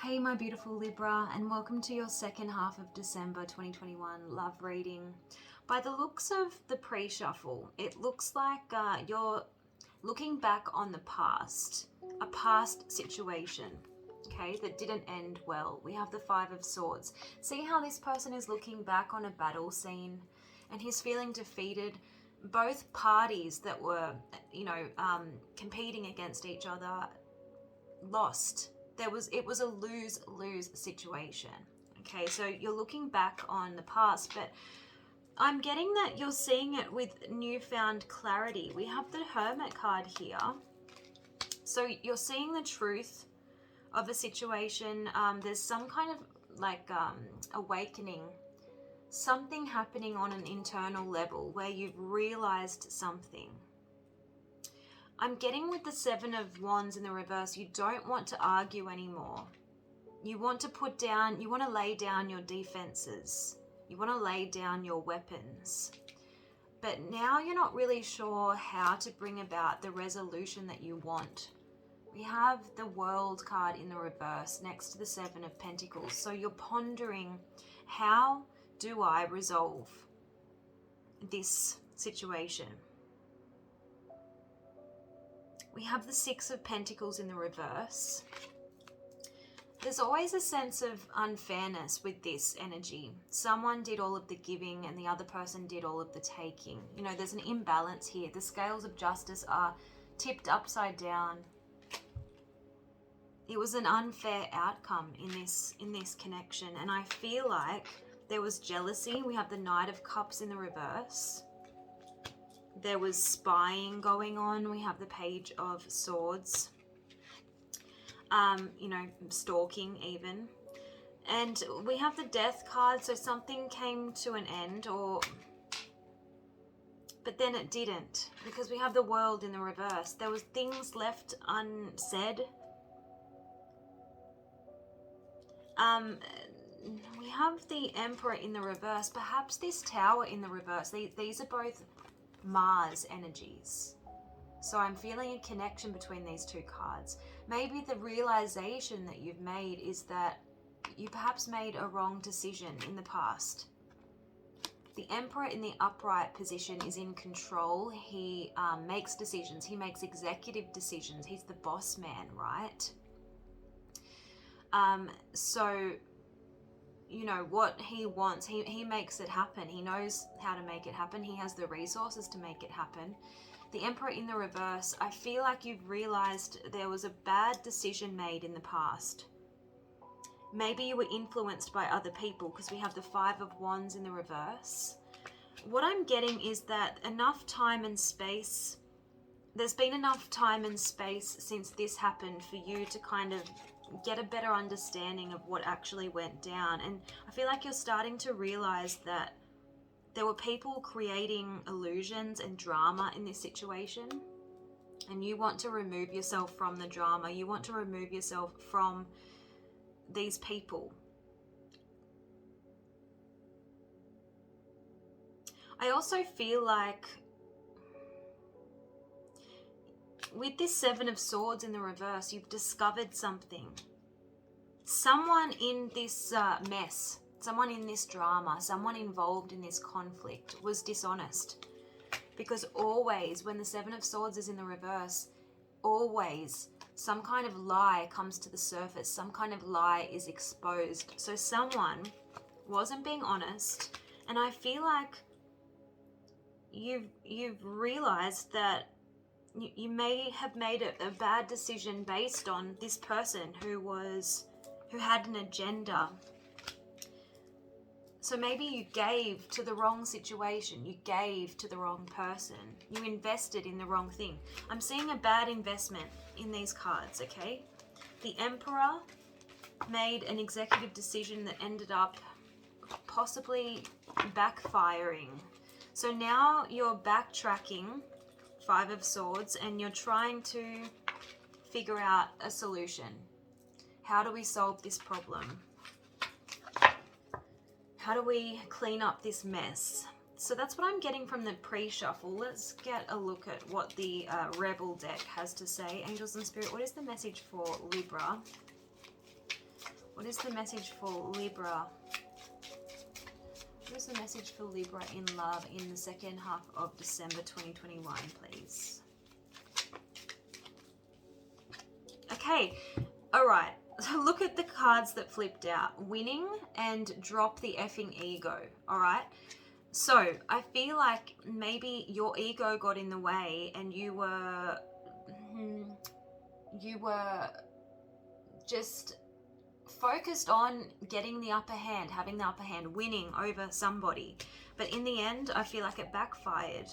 Hey my beautiful Libra, and welcome to your second half of December 2021 love reading. By the looks of the pre-shuffle, it looks like you're looking back on the past, a past situation, okay, that didn't end well. We have the Five of Swords. See how this person is looking back on a battle scene and he's feeling defeated. Both parties that were, competing against each other lost. It was a lose-lose situation. Okay, so you're looking back on the past, but I'm getting that you're seeing it with newfound clarity. We have the Hermit card here. So you're seeing the truth of a situation. There's some kind of awakening, something happening on an internal level where you've realized something. I'm getting with the Seven of Wands in the reverse, you don't want to argue anymore. You want to lay down your defenses. You want to lay down your weapons. But now you're not really sure how to bring about the resolution that you want. We have the World card in the reverse next to the Seven of Pentacles. So you're pondering, how do I resolve this situation? We have the Six of Pentacles in the reverse. There's always a sense of unfairness with this energy. Someone did all of the giving and the other person did all of the taking. You know, there's an imbalance here. The scales of justice are tipped upside down. It was an unfair outcome in this connection, and I feel like there was jealousy. We have the Knight of Cups in the reverse. There was spying going on. We have the Page of Swords. Stalking even. And we have the Death card, so something came to an end, but then it didn't, because we have the World in the reverse. There was things left unsaid. We have the Emperor in the reverse. Perhaps this Tower in the reverse. These are both Mars energies. So I'm feeling a connection between these two cards. Maybe the realization that you've made is that you perhaps made a wrong decision in the past. The Emperor in the upright position is in control. He makes decisions. He makes executive decisions. He's the boss man, right? So you know what he wants, he makes it happen. He knows how to make it happen. He has the resources to make it happen. The Emperor in the reverse, I feel like you've realized there was a bad decision made in the past. Maybe you were influenced by other people, because we have the Five of Wands in the reverse. What I'm getting is that there's been enough time and space since this happened for you to kind of get a better understanding of what actually went down. And I feel like you're starting to realize that there were people creating illusions and drama in this situation, and you want to remove yourself from the drama. You want to remove yourself from these people. I also feel like with this Seven of Swords in the reverse, you've discovered something. Someone in this mess, someone in this drama, someone involved in this conflict was dishonest. Because always, when the Seven of Swords is in the reverse, always some kind of lie comes to the surface. Some kind of lie is exposed. So someone wasn't being honest, and I feel like you've realized that you may have made a bad decision based on this person who had an agenda. So maybe you gave to the wrong situation. You gave to the wrong person. You invested in the wrong thing. I'm seeing a bad investment in these cards, okay? The Emperor made an executive decision that ended up possibly backfiring. So now you're backtracking, Five of Swords, and you're trying to figure out a solution. How do we solve this problem? How do we clean up this mess? So that's what I'm getting from the pre-shuffle. Let's get a look at what the Rebel deck has to say. Angels and Spirit, what is the message for Libra? What is the message for Libra? What is the message for Libra in love in the second half of December 2021, please? Okay, all right. So look at the cards that flipped out. Winning and drop the effing ego, all right? So I feel like maybe your ego got in the way and you were just focused on getting the upper hand, having the upper hand, winning over somebody. But in the end, I feel like it backfired.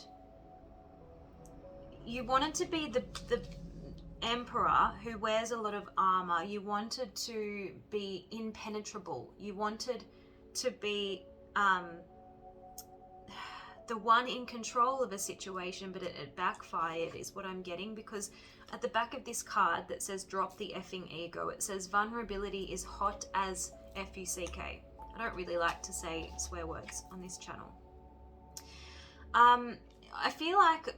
You wanted to be the emperor who wears a lot of armor. You wanted to be impenetrable. You wanted to be the one in control of a situation, but it backfired is what I'm getting, because at the back of this card that says drop the effing ego, it says vulnerability is hot as F-U-C-K. I don't really like to say swear words on this channel. I feel like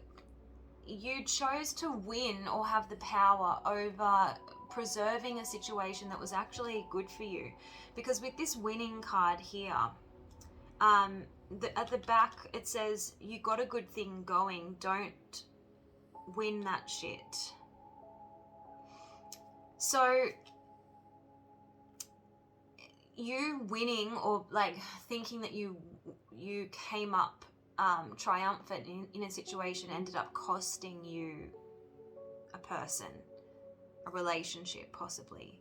you chose to win or have the power over preserving a situation that was actually good for you, because with this winning card here, at the back it says you got a good thing going, don't win that shit. So you winning, or like thinking that you came up triumphant in a situation, ended up costing you a person, a relationship possibly.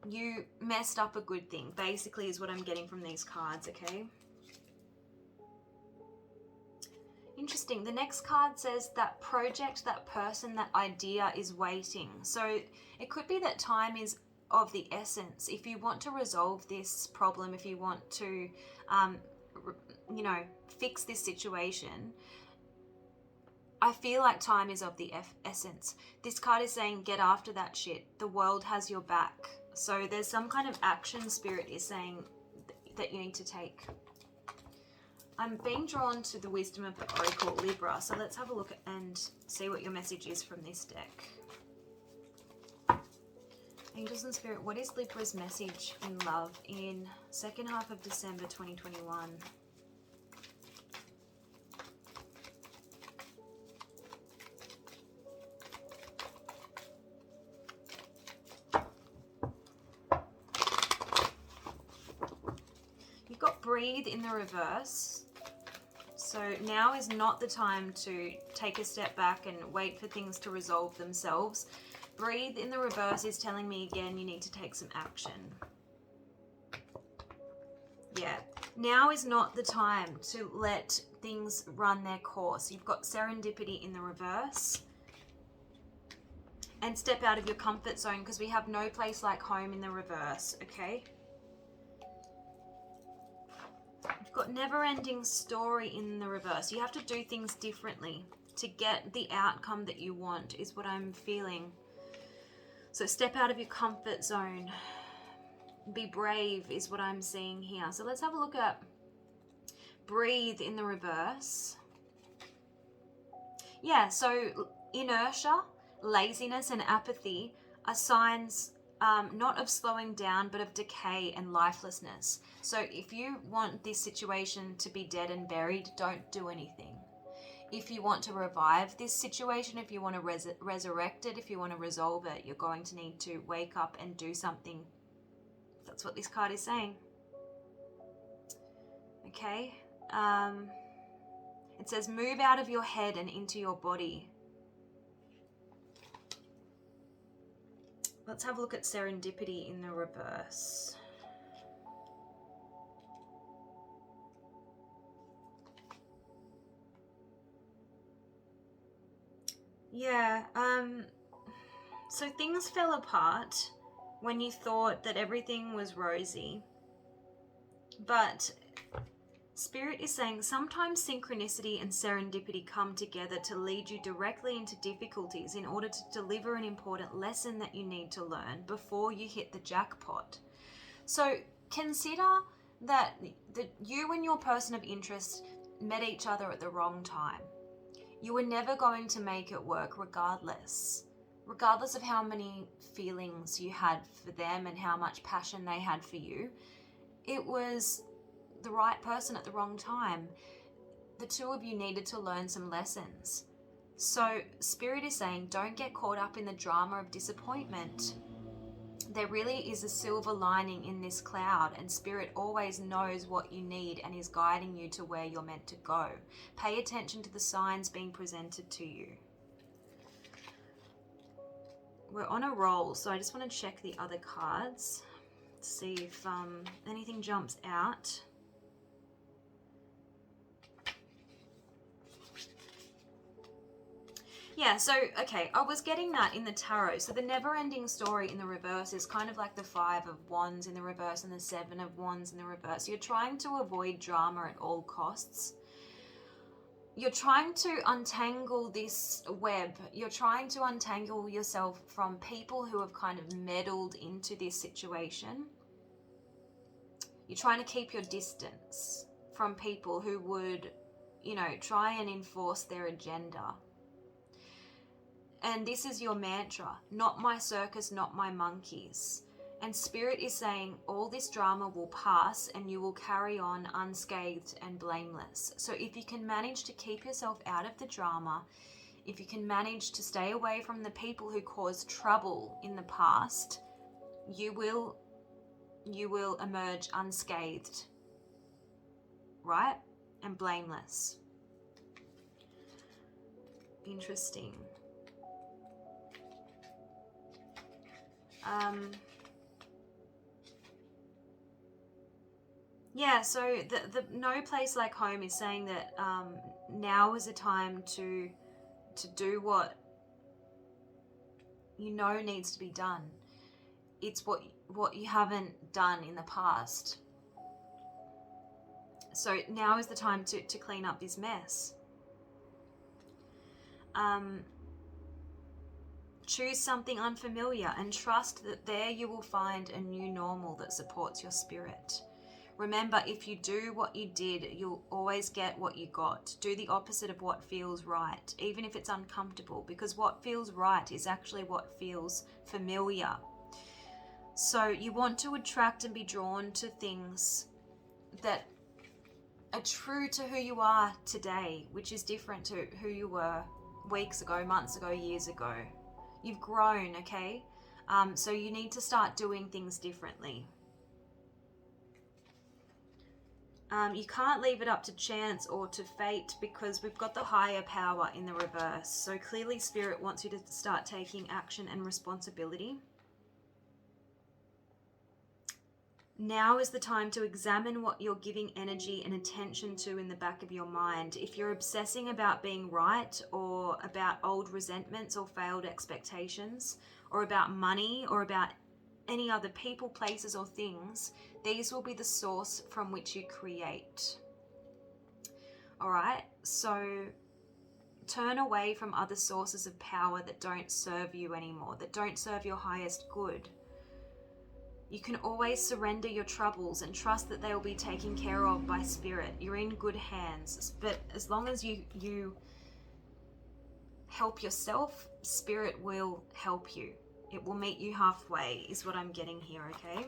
You messed up a good thing, basically, is what I'm getting from these cards, okay? Interesting. The next card says that project, that person, that idea is waiting. So it could be that time is of the essence. If you want to resolve this problem, if you want to, fix this situation, I feel like time is of the essence. This card is saying get after that shit. The world has your back. So there's some kind of action Spirit is saying that you need to take. I'm being drawn to the wisdom of the Oracle, Libra. So let's have a look and see what your message is from this deck. Angels and Spirit, what is Libra's message in love in second half of December 2021? You've got breathe in the reverse. So now is not the time to take a step back and wait for things to resolve themselves. Breathe in the reverse is telling me again you need to take some action. Yeah, now is not the time to let things run their course. You've got serendipity in the reverse. And step out of your comfort zone, because we have no place like home in the reverse, okay? You've got never-ending story in the reverse. You have to do things differently to get the outcome that you want, is what I'm feeling. So step out of your comfort zone. Be brave is what I'm seeing here. So let's have a look at breathe in the reverse. Yeah, so inertia, laziness, and apathy are signs not of slowing down, but of decay and lifelessness. So if you want this situation to be dead and buried, don't do anything. If you want to revive this situation, if you want to resurrect it, if you want to resolve it, you're going to need to wake up and do something. That's what this card is saying. Okay. It says move out of your head and into your body. Let's have a look at serendipity in the reverse. Yeah, so things fell apart when you thought that everything was rosy. But Spirit is saying sometimes synchronicity and serendipity come together to lead you directly into difficulties in order to deliver an important lesson that you need to learn before you hit the jackpot. So consider that you and your person of interest met each other at the wrong time. You were never going to make it work regardless. regardless of how many feelings you had for them and how much passion they had for you, it was the right person at the wrong time. The two of you needed to learn some lessons. So Spirit is saying, don't get caught up in the drama of disappointment. There really is a silver lining in this cloud, and Spirit always knows what you need and is guiding you to where you're meant to go. Pay attention to the signs being presented to you. We're on a roll, so I just want to check the other cards, see if anything jumps out. Yeah, so, okay, I was getting that in the tarot. So the never-ending story in the reverse is kind of like the 5 of Wands in the reverse and the 7 of Wands in the reverse. You're trying to avoid drama at all costs. You're trying to untangle this web. You're trying to untangle yourself from people who have kind of meddled into this situation. You're trying to keep your distance from people who would, you know, try and enforce their agenda. And this is your mantra, not my circus, not my monkeys. And Spirit is saying all this drama will pass and you will carry on unscathed and blameless. So if you can manage to keep yourself out of the drama, if you can manage to stay away from the people who caused trouble in the past, you will emerge unscathed, right? And blameless. Interesting. Yeah, so the no place like home is saying that now is a time to do what you know needs to be done. It's what you haven't done in the past. So now is the time to clean up this mess. Choose something unfamiliar and trust that there you will find a new normal that supports your spirit. Remember, if you do what you did, you'll always get what you got. Do the opposite of what feels right, even if it's uncomfortable, because what feels right is actually what feels familiar. So you want to attract and be drawn to things that are true to who you are today, which is different to who you were weeks ago, months ago, years ago. You've grown, okay? So you need to start doing things differently. You can't leave it up to chance or to fate because we've got the higher power in the reverse. So clearly Spirit wants you to start taking action and responsibility. Now is the time to examine what you're giving energy and attention to in the back of your mind. If you're obsessing about being right, or about old resentments or failed expectations, or about money, or about any other people, places, or things, these will be the source from which you create. All right, so turn away from other sources of power that don't serve you anymore, that don't serve your highest good. You can always surrender your troubles and trust that they will be taken care of by Spirit. You're in good hands. But as long as you help yourself, Spirit will help you. It will meet you halfway, is what I'm getting here, okay?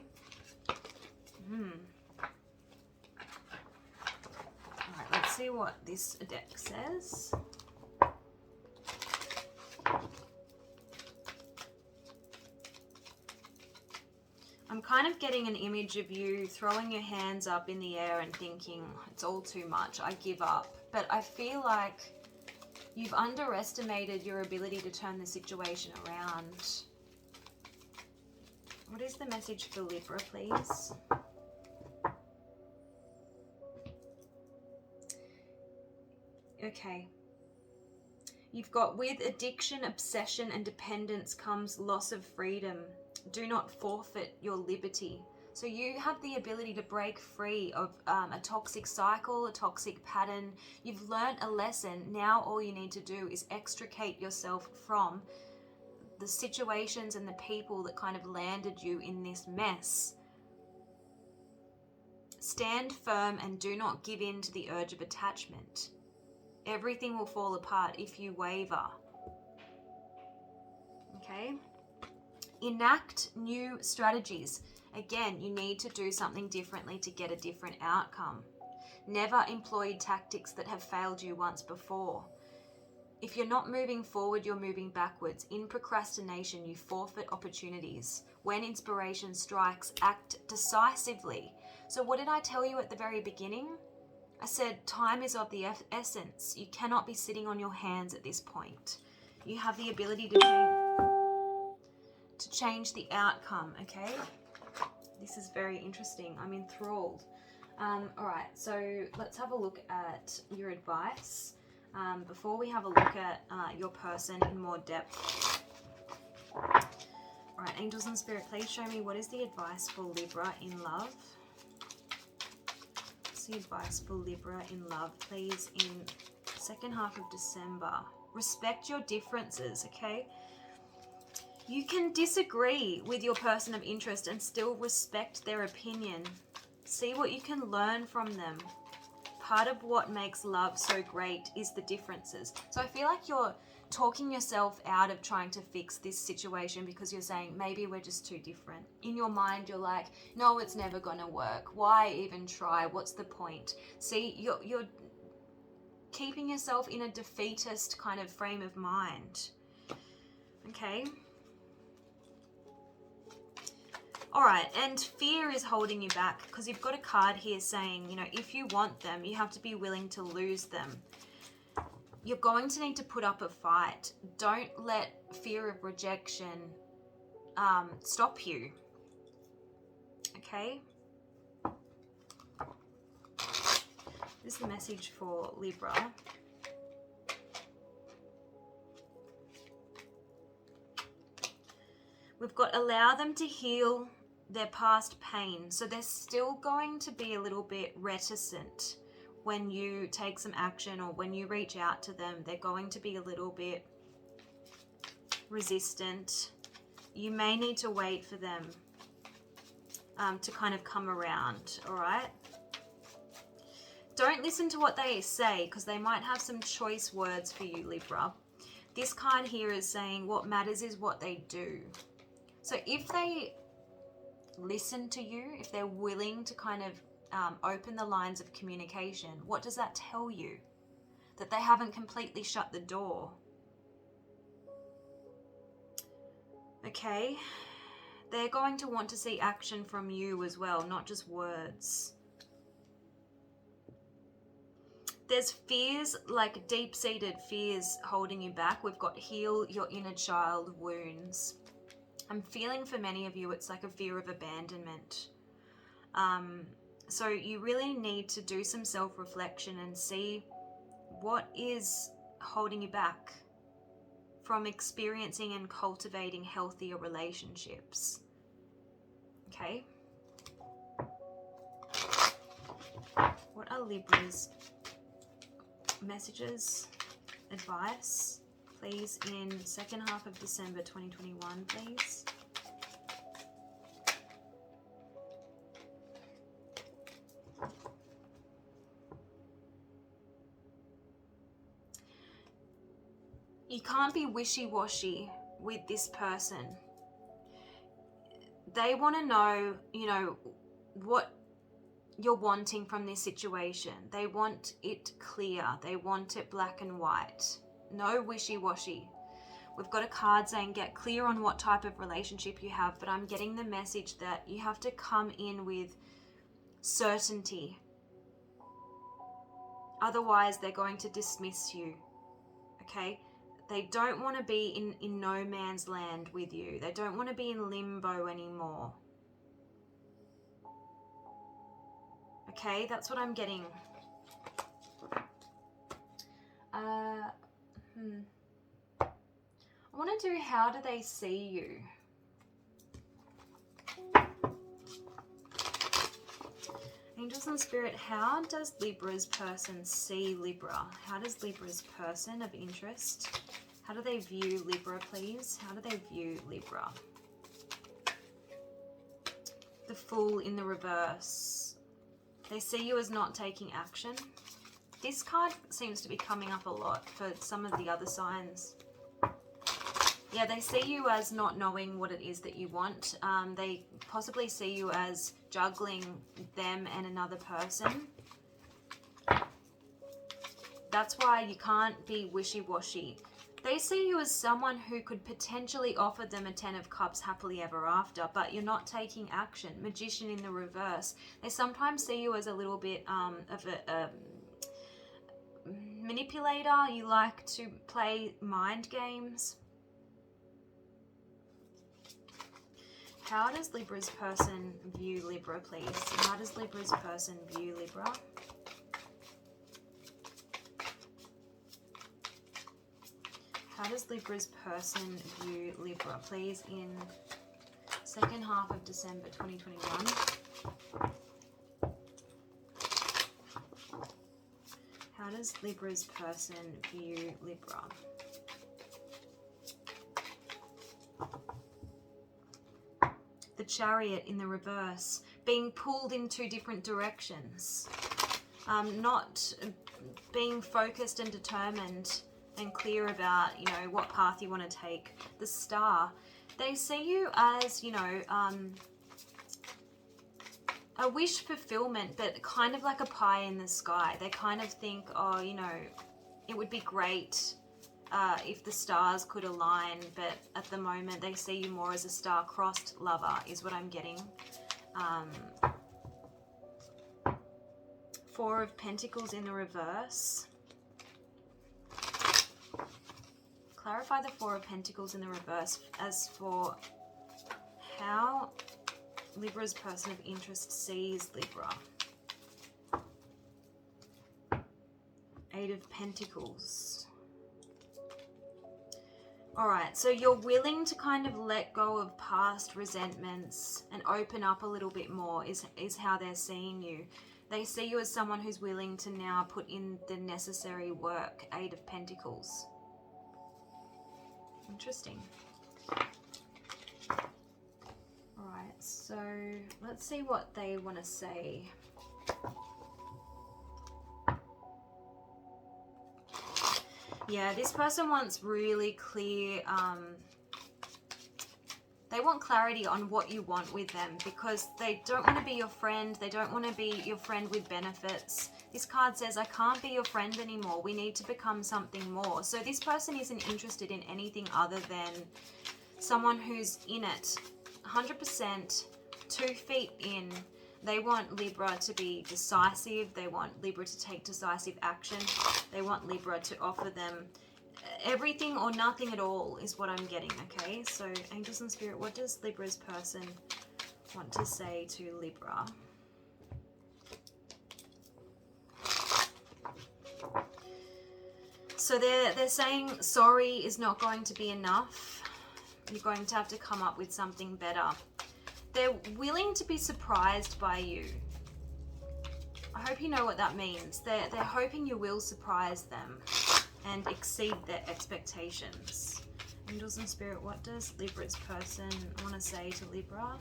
Alright, let's see what this deck says. I'm kind of getting an image of you throwing your hands up in the air and thinking, it's all too much, I give up. But I feel like you've underestimated your ability to turn the situation around. What is the message for Libra, please? Okay. You've got, with addiction, obsession, and dependence comes loss of freedom. Do not forfeit your liberty. So you have the ability to break free of a toxic cycle, a toxic pattern. You've learned a lesson. Now all you need to do is extricate yourself from the situations and the people that kind of landed you in this mess. Stand firm and do not give in to the urge of attachment. Everything will fall apart if you waver. Okay? Enact new strategies. Again, you need to do something differently to get a different outcome. Never employ tactics that have failed you once before. If you're not moving forward, you're moving backwards. In procrastination, you forfeit opportunities. When inspiration strikes, act decisively. So what did I tell you at the very beginning? I said time is of the essence. You cannot be sitting on your hands at this point. You have the ability to change the outcome, okay? This is very interesting. I'm enthralled. All right, so let's have a look at your advice. Before we have a look at your person in more depth. All right, angels and spirit, please show me what is the advice for Libra in love. What's the advice for Libra in love, please, in second half of December? Respect your differences, okay? You can disagree with your person of interest and still respect their opinion. See what you can learn from them. Part of what makes love so great is the differences. So I feel like you're talking yourself out of trying to fix this situation because you're saying, maybe we're just too different. In your mind, you're like, no, it's never going to work. Why even try? What's the point? See, you're keeping yourself in a defeatist kind of frame of mind. Okay? All right, and fear is holding you back because you've got a card here saying, you know, if you want them, you have to be willing to lose them. You're going to need to put up a fight. Don't let fear of rejection stop you. Okay? This is the message for Libra. We've got allow them to heal their past pain. So they're still going to be a little bit reticent when you take some action or when you reach out to them. They're going to be a little bit resistant. You may need to wait for them to kind of come around, all right? Don't listen to what they say because they might have some choice words for you, Libra. This card here is saying what matters is what they do. So if they listen to you, if they're willing to kind of open the lines of communication, what does that tell you? That they haven't completely shut the door. Okay? They're going to want to see action from you as well, not just words. There's fears, like deep-seated fears holding you back. We've got heal your inner child wounds. I'm feeling for many of you, it's like a fear of abandonment. So you really need to do some self-reflection and see what is holding you back from experiencing and cultivating healthier relationships. Okay? What are Libra's messages, advice, please, in second half of December 2021, please? You can't be wishy-washy with this person. They want to know, you know, what you're wanting from this situation. They want it clear. They want it black and white. No wishy-washy. We've got a card saying get clear on what type of relationship you have, but I'm getting the message that you have to come in with certainty. Otherwise, they're going to dismiss you. Okay? They don't want to be in no man's land with you. They don't want to be in limbo anymore. Okay, that's what I'm getting. I want to do how do they see you? Angels and Spirit, how does Libra's person see Libra? How does Libra's person of interest, how do they view Libra, please? How do they view Libra? The Fool in the reverse. They see you as not taking action. This card seems to be coming up a lot for some of the other signs. Yeah, they see you as not knowing what it is that you want. They possibly see you as juggling them and another person. That's why you can't be wishy-washy. They see you as someone who could potentially offer them a 10 of Cups happily ever after, but you're not taking action. Magician in the reverse. They sometimes see you as a little bit of a manipulator. You like to play mind games. How does Libra's person view Libra, please? How does Libra's person view Libra? How does Libra's person view Libra, please, in second half of December 2021? How does Libra's person view Libra? The Chariot in the reverse, being pulled in two different directions, not being focused and determined and clear about, you know, what path you want to take. The Star, they see you as, you know, a wish fulfillment, but kind of like a pie in the sky. They kind of think, oh, you know, it would be great if the stars could align, but at the moment they see you more as a star-crossed lover, is what I'm getting. Four of Pentacles in the reverse. Clarify the Four of Pentacles in the reverse as for how Libra's person of interest sees Libra. Eight of Pentacles. Alright, so you're willing to kind of let go of past resentments and open up a little bit more is how they're seeing you. They see you as someone who's willing to now put in the necessary work. Eight of Pentacles. Interesting. Alright, so let's see what they want to say. Yeah, this person wants really clear, they want clarity on what you want with them, because they don't want to be your friend. They don't want to be your friend with benefits. This card says, I can't be your friend anymore. We need to become something more. So this person isn't interested in anything other than someone who's in it 100%, 2 feet in. They want Libra to be decisive. They want Libra to take decisive action. They want Libra to offer them everything or nothing at all is what I'm getting, okay? So angels and spirit, what does Libra's person want to say to Libra? So they're saying sorry is not going to be enough. You're going to have to come up with something better. They're willing to be surprised by you. I hope you know what that means. They're hoping you will surprise them and exceed their expectations. Angels and spirit, what does Libra's person want to say to Libra?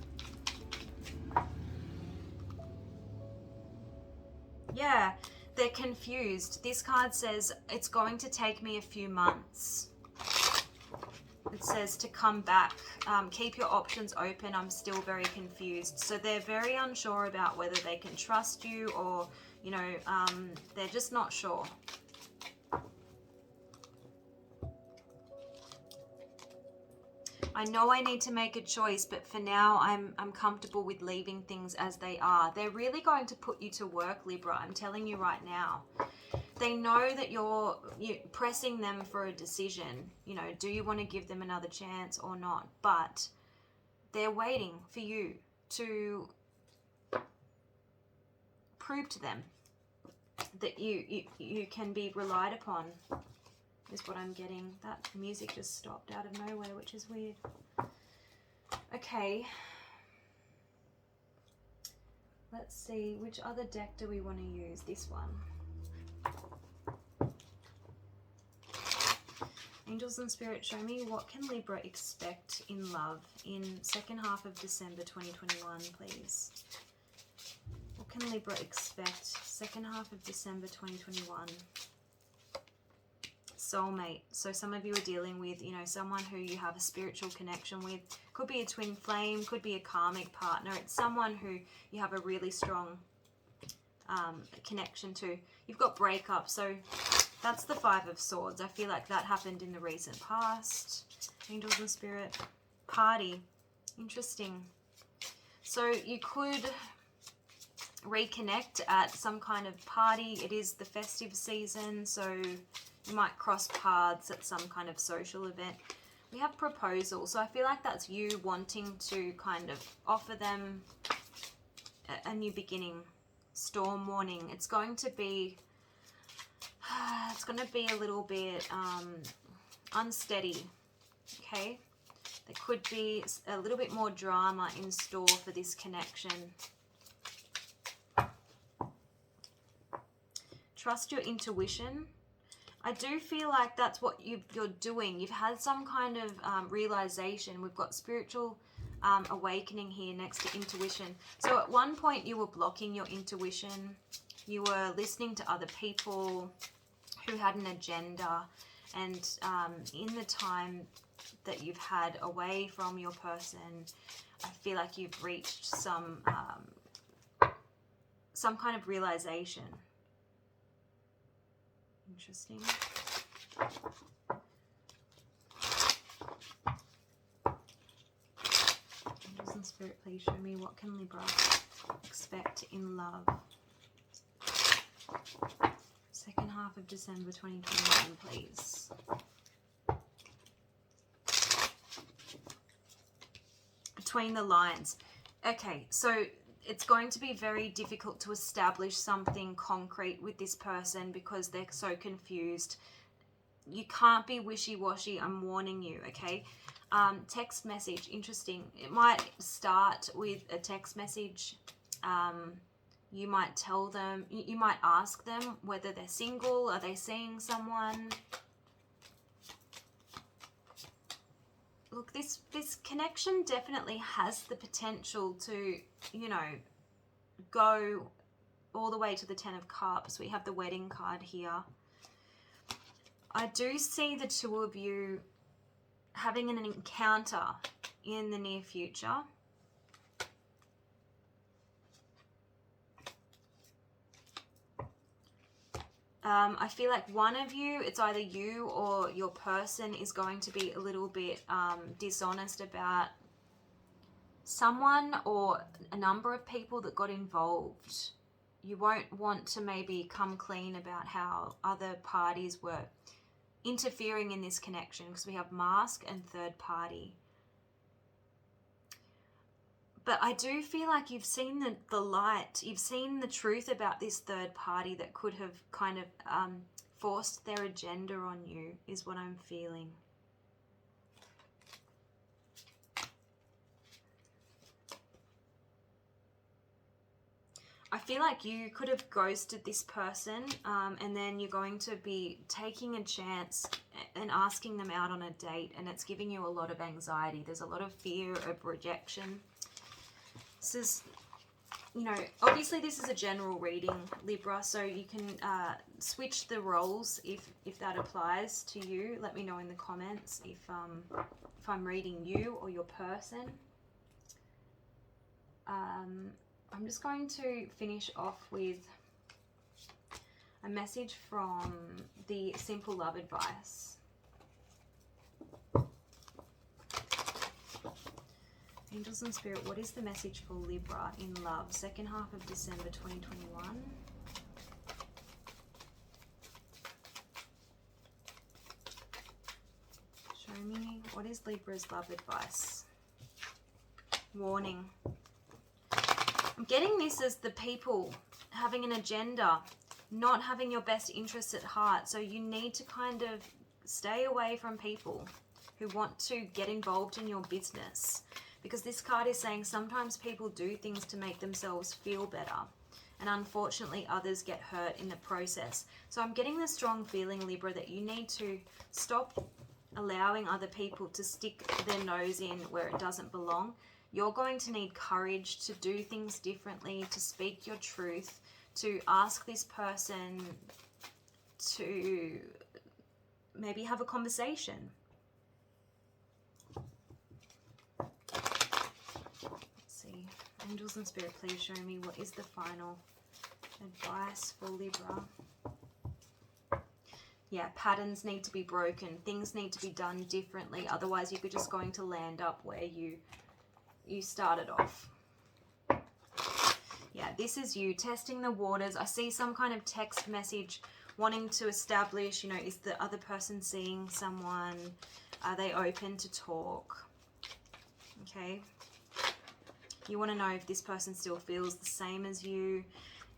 Yeah, they're confused. This card says, it's going to take me a few months. It says to come back. Keep your options open. I'm still very confused. So they're very unsure about whether they can trust you or, you know, they're just not sure. I know I need to make a choice, but for now I'm comfortable with leaving things as they are. They're really going to put you to work, Libra. I'm telling you right now. They know that you're pressing them for a decision. You know, do you want to give them another chance or not? But they're waiting for you to prove to them that you can be relied upon, is what I'm getting. That music just stopped out of nowhere, which is weird. Okay. Let's see, which other deck do we want to use? This one. Angels and Spirit, show me what can Libra expect in love in second half of December 2021, please. What can Libra expect second half of December 2021? soulmate. So some of you are dealing with, you know, someone who you have a spiritual connection with. Could be a twin flame, could be a karmic partner. It's someone who you have a really strong connection to. You've got breakup, so that's the Five of Swords. I feel like that happened in the recent past. Angels and Spirit. Party. Interesting. So you could reconnect at some kind of party. It is the festive season, so you might cross paths at some kind of social event. We have proposal, so I feel like that's you wanting to kind of offer them a new beginning. Storm warning. It's going to be a little bit unsteady, okay? There could be a little bit more drama in store for this connection. Trust your intuition. I do feel like that's what you're doing. You've had some kind of realization. We've got spiritual awakening here next to intuition. So at one point you were blocking your intuition. You were listening to other people who had an agenda. And in the time that you've had away from your person, I feel like you've reached some kind of realization. Interesting. Angels and Spirit, please show me, what can Libra expect in love? Second half of December 2021, please. Between the lines. Okay, so it's going to be very difficult to establish something concrete with this person because they're so confused. You can't be wishy-washy, I'm warning you, okay? Text message, interesting. It might start with a text message. You might tell them, you might ask them whether they're single, are they seeing someone? Look, this connection definitely has the potential to, you know, go all the way to the Ten of Cups. We have the wedding card here. I do see the two of you having an encounter in the near future. I feel like one of you, it's either you or your person, is going to be a little bit dishonest about someone or a number of people that got involved. You won't want to maybe come clean about how other parties were interfering in this connection, because we have mask and third party. But I do feel like you've seen the light, you've seen the truth about this third party that could have kind of forced their agenda on you, is what I'm feeling. I feel like you could have ghosted this person, and then you're going to be taking a chance and asking them out on a date, and it's giving you a lot of anxiety. There's a lot of fear of rejection. This is, you know, obviously this is a general reading, Libra, so you can switch the roles if that applies to you. Let me know in the comments if I'm reading you or your person. I'm just going to finish off with a message from the Simple Love Advice. Angels and Spirit, what is the message for Libra in love? Second half of December 2021. Show me, what is Libra's love advice? Warning. I'm getting this as the people having an agenda, not having your best interests at heart. So you need to kind of stay away from people who want to get involved in your business. Because this card is saying sometimes people do things to make themselves feel better. And unfortunately, others get hurt in the process. So I'm getting the strong feeling, Libra, that you need to stop allowing other people to stick their nose in where it doesn't belong. You're going to need courage to do things differently, to speak your truth, to ask this person to maybe have a conversation. Let's see. Angels and Spirit, please show me what is the final advice for Libra. Yeah, patterns need to be broken. Things need to be done differently. Otherwise, you're just going to land up where you started off. Yeah, this is you testing the waters. I see some kind of text message wanting to establish, you know, is the other person seeing someone? Are they open to talk? Okay. You want to know if this person still feels the same as you.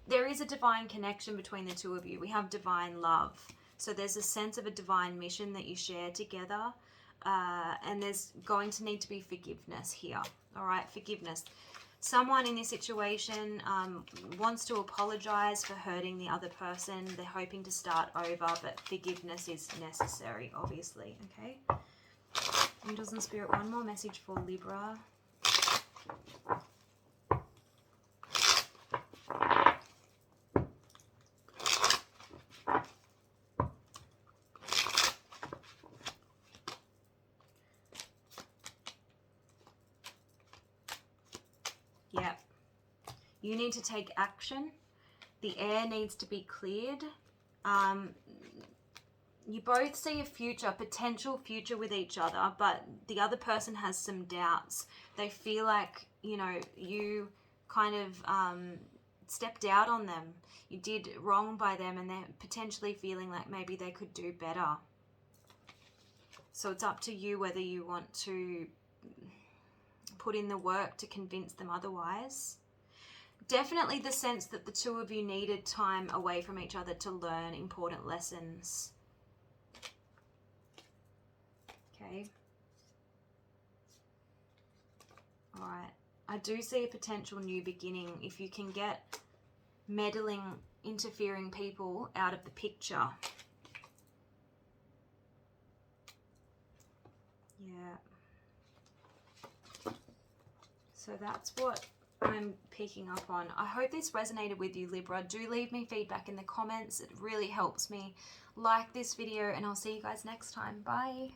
There is a divine connection between the two of you. We have divine love. So there's a sense of a divine mission that you share together. And there's going to need to be forgiveness here. All right, forgiveness. Someone in this situation wants to apologize for hurting the other person. They're hoping to start over, but forgiveness is necessary, obviously. Okay. Angels and Spirit, one more message for Libra. Yeah. You need to take action. The air needs to be cleared. You both see a future, potential future with each other, but the other person has some doubts. They feel like, you know, you kind of stepped out on them. You did wrong by them, and they're potentially feeling like maybe they could do better. So it's up to you whether you want to put in the work to convince them otherwise. Definitely the sense that the two of you needed time away from each other to learn important lessons. Okay. All right. I do see a potential new beginning if you can get meddling, interfering people out of the picture. Yeah. So that's what I'm picking up on. I hope this resonated with you, Libra. Do leave me feedback in the comments. It really helps me. Like this video, and I'll see you guys next time. Bye.